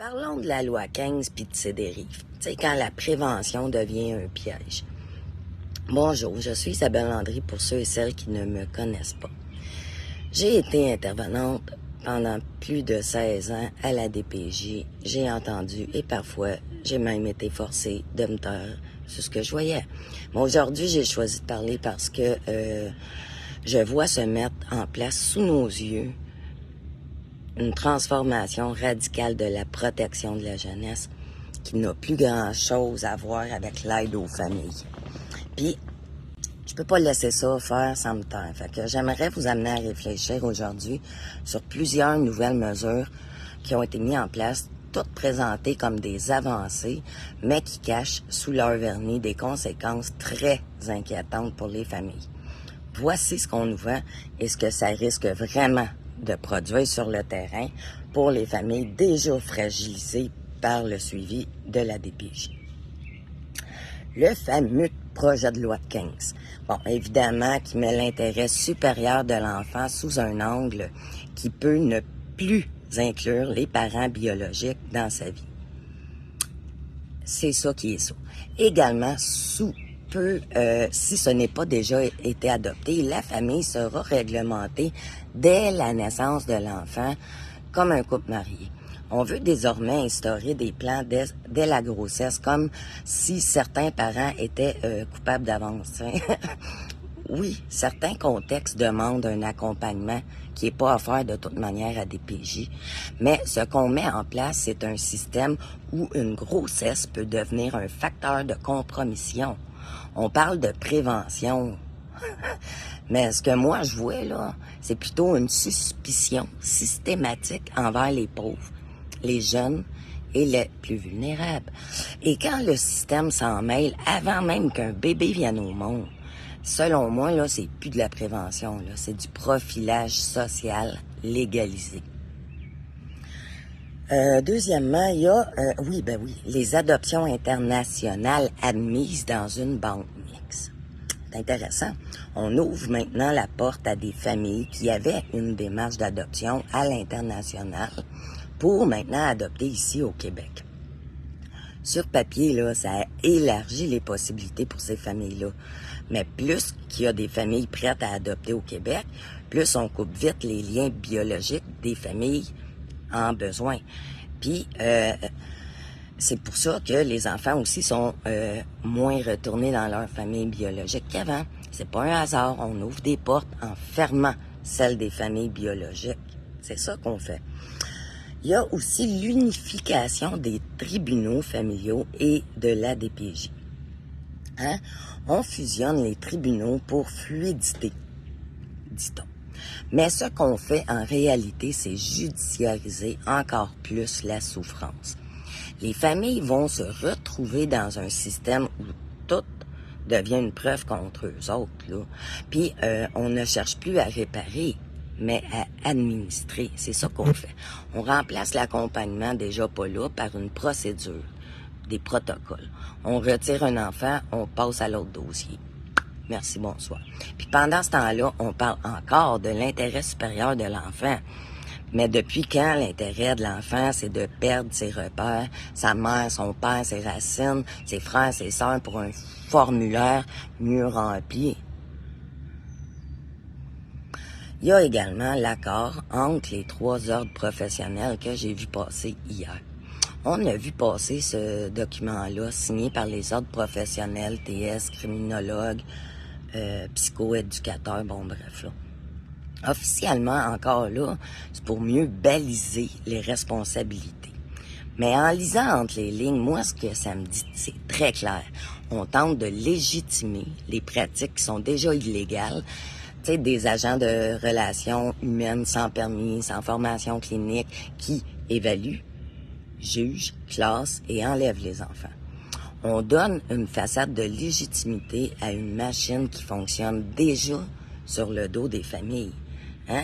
Parlons de la loi 15 puis de ses dérives. Tu sais, quand la prévention devient un piège. Bonjour, je suis Isabelle Landry pour ceux et celles qui ne me connaissent pas. J'ai été intervenante pendant plus de 16 ans à la DPJ. J'ai entendu et parfois j'ai même été forcée de me taire sur ce que je voyais. Mais aujourd'hui, j'ai choisi de parler parce que je vois se mettre en place sous nos yeux une transformation radicale de la protection de la jeunesse qui n'a plus grand-chose à voir avec l'aide aux familles. Puis, je peux pas laisser ça faire sans me taire. Fait que j'aimerais vous amener à réfléchir aujourd'hui sur plusieurs nouvelles mesures qui ont été mises en place, toutes présentées comme des avancées, mais qui cachent sous leur vernis des conséquences très inquiétantes pour les familles. Voici ce qu'on nous vend et ce que ça risque vraiment de produire sur le terrain pour les familles déjà fragilisées par le suivi de la DPJ. Le fameux projet de loi 15. Bon, évidemment, qui met l'intérêt supérieur de l'enfant sous un angle qui peut ne plus inclure les parents biologiques dans sa vie. C'est ça qui est ça. Également, sous peu, si ce n'est pas déjà été adopté, la famille sera réglementée dès la naissance de l'enfant comme un couple marié. On veut désormais instaurer des plans dès la grossesse, comme si certains parents étaient coupables d'avance. Hein? Oui, certains contextes demandent un accompagnement qui n'est pas offert de toute manière à DPJ, mais ce qu'on met en place, c'est un système où une grossesse peut devenir un facteur de compromission. On parle de prévention, mais ce que moi je vois là, c'est plutôt une suspicion systématique envers les pauvres, les jeunes et les plus vulnérables. Et quand le système s'en mêle avant même qu'un bébé vienne au monde, selon moi, là, c'est plus de la prévention, là, c'est du profilage social légalisé. Deuxièmement, il y a, oui, les adoptions internationales admises dans une banque mixte. C'est intéressant. On ouvre maintenant la porte à des familles qui avaient une démarche d'adoption à l'international pour maintenant adopter ici au Québec. Sur papier, là, ça élargit les possibilités pour ces familles-là. Mais plus qu'il y a des familles prêtes à adopter au Québec, plus on coupe vite les liens biologiques des familles en besoin. Puis, c'est pour ça que les enfants aussi sont moins retournés dans leur famille biologique qu'avant. C'est pas un hasard. On ouvre des portes en fermant celles des familles biologiques. C'est ça qu'on fait. Il y a aussi l'unification des tribunaux familiaux et de la DPJ. Hein? On fusionne les tribunaux pour fluidité, dit-on. Mais ce qu'on fait en réalité, c'est judiciariser encore plus la souffrance. Les familles vont se retrouver dans un système où tout devient une preuve contre eux autres, là. Puis on ne cherche plus à réparer, mais à administrer. C'est ça qu'on fait. On remplace l'accompagnement déjà pas là par une procédure, des protocoles. On retire un enfant, on passe à l'autre dossier. Merci, bonsoir. Puis pendant ce temps-là, on parle encore de l'intérêt supérieur de l'enfant. Mais depuis quand l'intérêt de l'enfant, c'est de perdre ses repères, sa mère, son père, ses racines, ses frères, ses sœurs pour un formulaire mieux rempli? Il y a également l'accord entre les 3 ordres professionnels que j'ai vu passer hier. On a vu passer ce document-là signé par les ordres professionnels, TS, criminologues, psychoéducateurs, bon bref là. Officiellement, encore là, c'est pour mieux baliser les responsabilités. Mais en lisant entre les lignes, moi, ce que ça me dit, c'est très clair. On tente de légitimer les pratiques qui sont déjà illégales. Tu sais, des agents de relations humaines sans permis, sans formation clinique, qui évaluent, jugent, classent et enlèvent les enfants. On donne une façade de légitimité à une machine qui fonctionne déjà sur le dos des familles. Hein?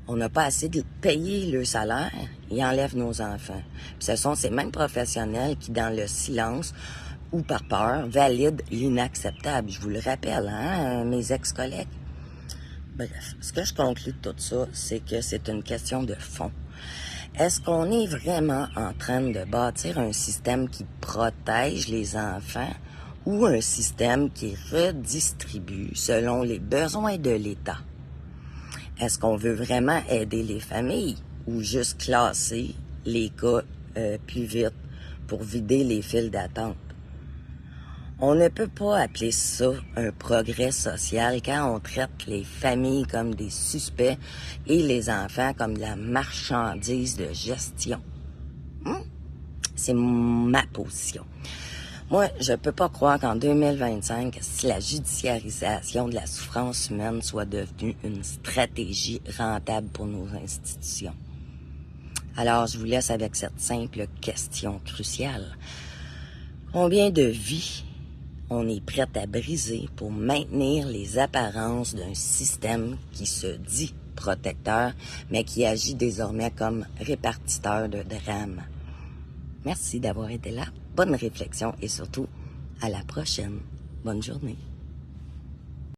On n'a pas assez de payer le salaire, ils enlèvent nos enfants. Puis ce sont ces mêmes professionnels qui, dans le silence ou par peur, valident l'inacceptable. Je vous le rappelle, hein, mes ex-collègues. Bref, ce que je conclus de tout ça, c'est que c'est une question de fond. Est-ce qu'on est vraiment en train de bâtir un système qui protège les enfants ou un système qui redistribue selon les besoins de l'État? Est-ce qu'on veut vraiment aider les familles ou juste classer les cas plus vite pour vider les files d'attente? On ne peut pas appeler ça un progrès social quand on traite les familles comme des suspects et les enfants comme de la marchandise de gestion. C'est ma position. Moi, je peux pas croire qu'en 2025, si la judiciarisation de la souffrance humaine soit devenue une stratégie rentable pour nos institutions. Alors, je vous laisse avec cette simple question cruciale. Combien de vies on est prêt à briser pour maintenir les apparences d'un système qui se dit protecteur, mais qui agit désormais comme répartiteur de drames? Merci d'avoir été là. Bonne réflexion et surtout, à la prochaine. Bonne journée.